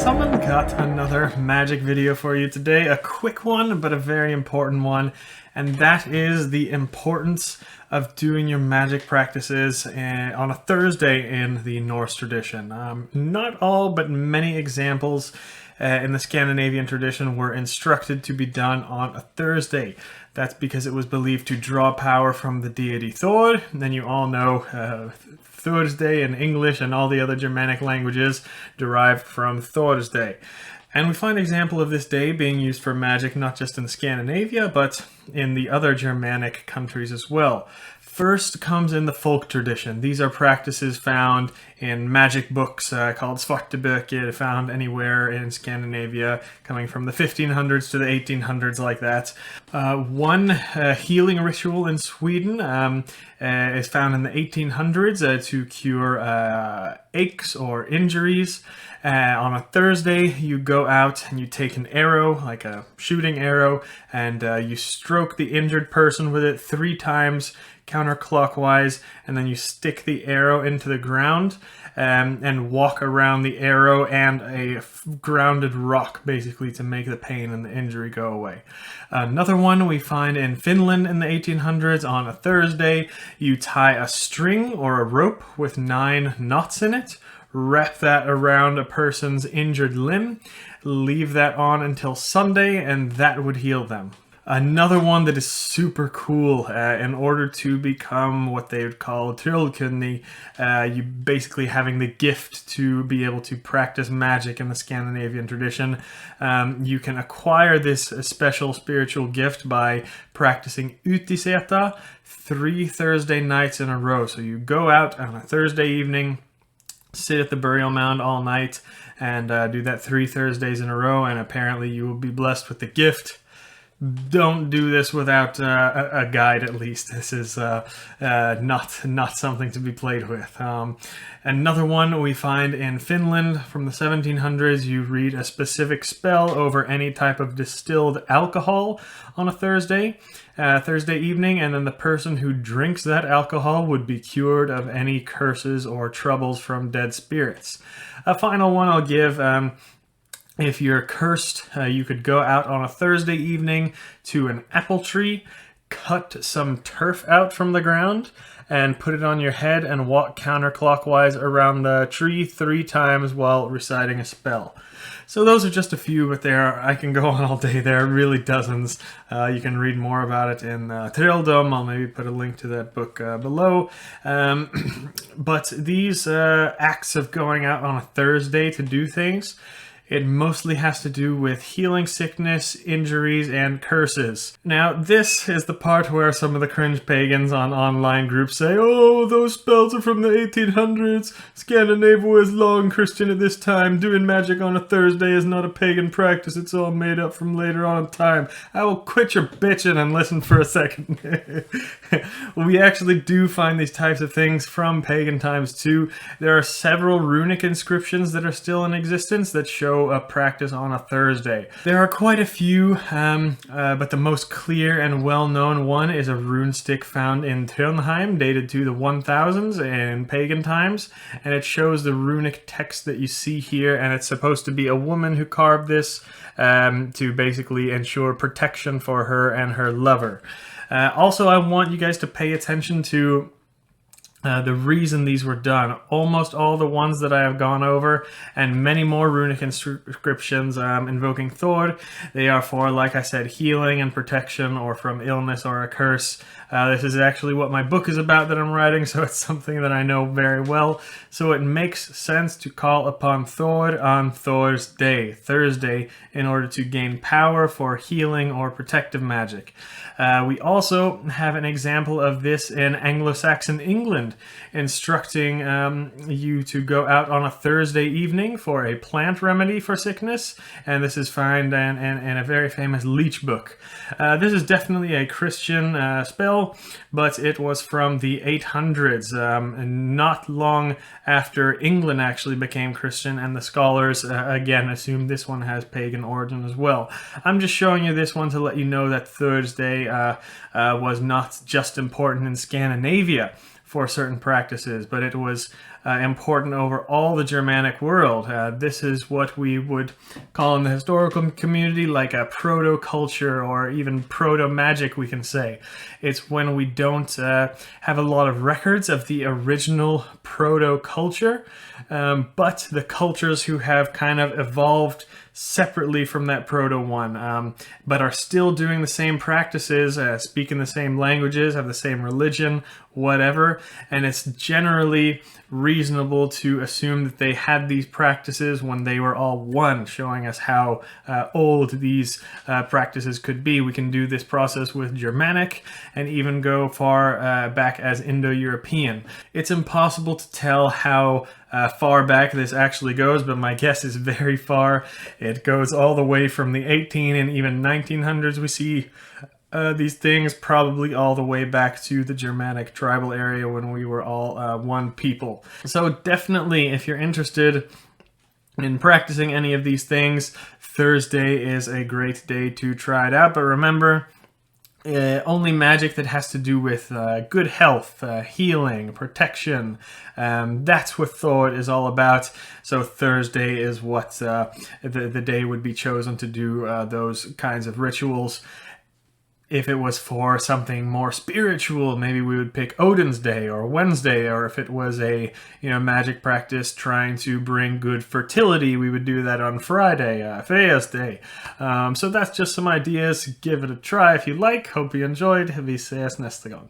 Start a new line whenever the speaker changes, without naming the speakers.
allesammans, got another magic video for you today. A quick one, but a very important one. And that is the importance of doing your magic practices on a Thursday in the Norse tradition. Not all, but many examples in the Scandinavian tradition were instructed to be done on a Thursday. That's because it was believed to draw power from the deity Thor. And then you all know Thursday in English and all the other Germanic languages derived from Thursday. And we find example of this day being used for magic not just in Scandinavia, but in the other Germanic countries as well. First comes in the folk tradition. These are practices found in magic books called svarteböcker, found anywhere in Scandinavia, coming from the 1500s to the 1800s like that. One healing ritual in Sweden is found in the 1800s to cure aches or injuries. On a Thursday, you go out and you take an arrow, like a shooting arrow, and you stroke the injured person with it 3 times counterclockwise, and then you stick the arrow into the ground and walk around the arrow and a grounded rock, basically, to make the pain and the injury go away. Another one we find in Finland in the 1800s. On a Thursday, you tie a string or a rope with 9 knots in it, wrap that around a person's injured limb, leave that on until Sunday, and that would heal them. Another one that is super cool, in order to become what they would call trollkunnig, you basically having the gift to be able to practice magic in the Scandinavian tradition. You can acquire this special spiritual gift by practicing utiseta 3 Thursday nights in a row. So you go out on a Thursday evening, sit at the burial mound all night, and do that 3 Thursdays in a row, and apparently you will be blessed with the gift. Don't do this without a guide, at least. This is not something to be played with. Another one we find in Finland from the 1700s, you read a specific spell over any type of distilled alcohol on a Thursday evening, and then the person who drinks that alcohol would be cured of any curses or troubles from dead spirits. A final one I'll give. If you're cursed, you could go out on a Thursday evening to an apple tree, cut some turf out from the ground, and put it on your head and walk counterclockwise around the tree 3 times while reciting a spell. So those are just a few, but I can go on all day. There are really dozens. You can read more about it in Trolldom. I'll maybe put a link to that book below. But these acts of going out on a Thursday to do things, it mostly has to do with healing sickness, injuries, and curses. Now, this is the part where some of the cringe pagans on online groups say, "Oh, those spells are from the 1800s. Scandinavia was long Christian at this time. Doing magic on a Thursday is not a pagan practice. It's all made up from later on in time." I will quit your bitching and listen for a second. We actually do find these types of things from pagan times too. There are several runic inscriptions that are still in existence that show a practice on a Thursday. There are quite a few, but the most clear and well-known one is a rune stick found in Trondheim, dated to the 1000s in pagan times, and it shows the runic text that you see here, and it's supposed to be a woman who carved this to basically ensure protection for her and her lover. Also, I want you guys to pay attention to the reason these were done. Almost all the ones that I have gone over, and many more runic inscriptions invoking Thor, they are for, like I said, healing and protection, or from illness or a curse. This is actually what my book is about that I'm writing, so it's something that I know very well. So it makes sense to call upon Thor on Thor's day, Thursday, in order to gain power for healing or protective magic. We also have an example of this in Anglo-Saxon England, instructing you to go out on a Thursday evening for a plant remedy for sickness, and this is found in a very famous leech book. This is definitely a Christian spell, but it was from the 800s, not long after England actually became Christian, and the scholars again assume this one has pagan origin as well. I'm just showing you this one to let you know that Thursday was not just important in Scandinavia for certain practices, but it was important over all the Germanic world. This is what we would call in the historical community like a proto-culture, or even proto-magic, we can say. It's when we don't have a lot of records of the original proto-culture, but the cultures who have kind of evolved separately from that proto one, but are still doing the same practices, speaking the same languages, have the same religion, whatever. And it's generally reasonable to assume that they had these practices when they were all one, showing us how old these practices could be. We can do this process with Germanic and even go far back as Indo-European. It's impossible to tell how far back this actually goes, but my guess is very far. It goes all the way from the 18 and even 1900s. We see these things probably all the way back to the Germanic tribal area when we were all one people. So definitely, if you're interested in practicing any of these things, Thursday is a great day to try it out. But remember, only magic that has to do with good health, healing, protection. That's what Thor is all about. So Thursday is what the day would be chosen to do those kinds of rituals. If it was for something more spiritual, maybe we would pick Odin's Day or Wednesday, or if it was a magic practice trying to bring good fertility, we would do that on Friday, Freya's Day. So that's just some ideas. Give it a try if you like. Hope you enjoyed. Vi ses nästa gång.